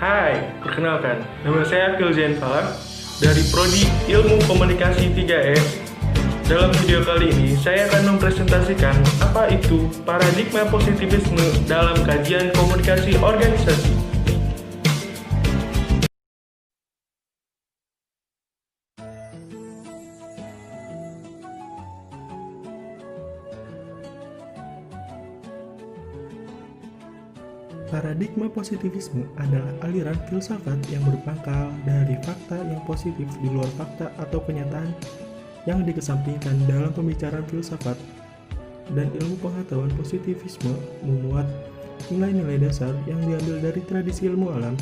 Hai, perkenalkan, nama saya Filzen Falah dari Prodi Ilmu Komunikasi 3S. Dalam video kali ini, saya akan mempresentasikan apa itu paradigma positivisme dalam kajian komunikasi organisasi. Paradigma positivisme adalah aliran filsafat yang berpangkal dari fakta yang positif di luar fakta atau kenyataan yang dikesampingkan dalam pembicaraan filsafat. Dan ilmu pengetahuan positivisme memuat nilai-nilai dasar yang diambil dari tradisi ilmu alam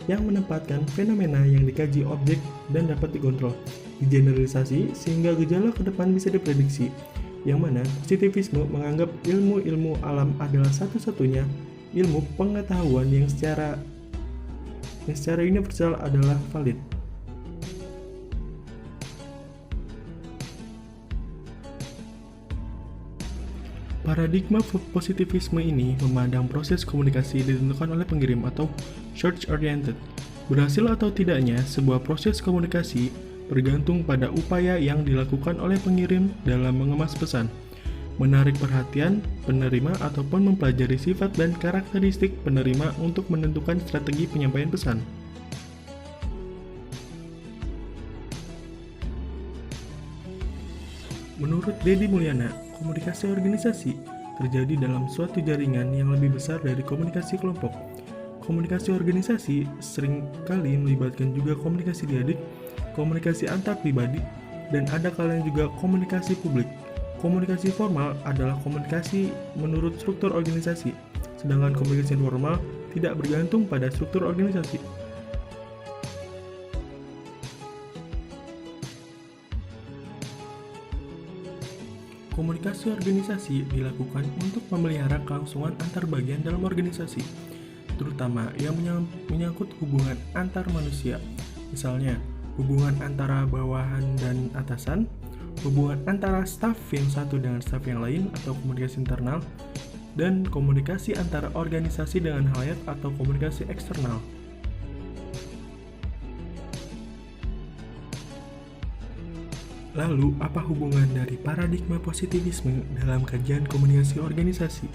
yang menempatkan fenomena yang dikaji objek dan dapat dikontrol, digeneralisasi sehingga gejala ke depan bisa diprediksi, yang mana positivisme menganggap ilmu-ilmu alam adalah satu-satunya ilmu pengetahuan yang secara universal adalah valid. Paradigma positivisme ini memandang proses komunikasi ditentukan oleh pengirim atau search-oriented. Berhasil atau tidaknya sebuah proses komunikasi bergantung pada upaya yang dilakukan oleh pengirim dalam mengemas pesan, menarik perhatian penerima ataupun mempelajari sifat dan karakteristik penerima untuk menentukan strategi penyampaian pesan. Menurut Deddy Mulyana, komunikasi organisasi terjadi dalam suatu jaringan yang lebih besar dari komunikasi kelompok. Komunikasi organisasi seringkali melibatkan juga komunikasi diadik, komunikasi antar pribadi, dan ada kalanya juga komunikasi publik. Komunikasi formal adalah komunikasi menurut struktur organisasi, sedangkan komunikasi informal tidak bergantung pada struktur organisasi. Komunikasi organisasi dilakukan untuk memelihara kelangsungan antar bagian dalam organisasi, terutama yang menyangkut hubungan antar manusia, misalnya hubungan antara bawahan dan atasan, hubungan antara staf yang satu dengan staf yang lain atau komunikasi internal, dan komunikasi antara organisasi dengan halayak atau komunikasi eksternal. Lalu, apa hubungan dari paradigma positivisme dalam kajian komunikasi organisasi?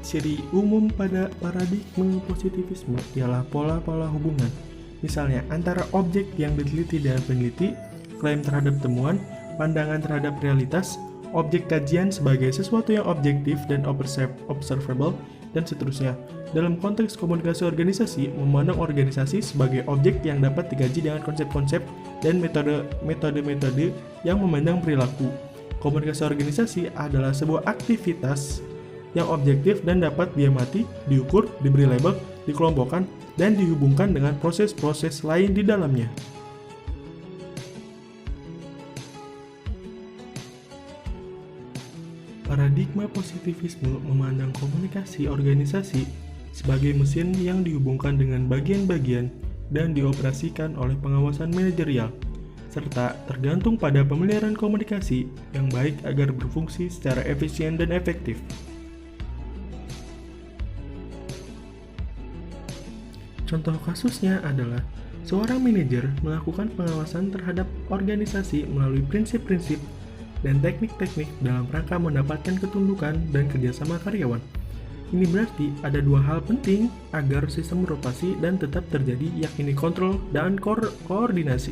Ciri umum pada paradigma positivisme ialah pola-pola hubungan, misalnya antara objek yang diteliti dan peneliti, klaim terhadap temuan, pandangan terhadap realitas, objek kajian sebagai sesuatu yang objektif dan observable, dan seterusnya. Dalam konteks komunikasi organisasi, memandang organisasi sebagai objek yang dapat dikaji dengan konsep-konsep dan metode-metode yang memandang perilaku. Komunikasi organisasi adalah sebuah aktivitas yang objektif dan dapat diamati, diukur, diberi label, dikelompokkan, dan dihubungkan dengan proses-proses lain di dalamnya. Paradigma positivisme memandang komunikasi organisasi sebagai mesin yang dihubungkan dengan bagian-bagian dan dioperasikan oleh pengawasan manajerial, serta tergantung pada pemeliharaan komunikasi yang baik agar berfungsi secara efisien dan efektif. Contoh kasusnya adalah seorang manajer melakukan pengawasan terhadap organisasi melalui prinsip-prinsip dan teknik-teknik dalam rangka mendapatkan ketundukan dan kerjasama karyawan. Ini berarti ada dua hal penting agar sistem beroperasi dan tetap terjadi, yakni kontrol dan koordinasi.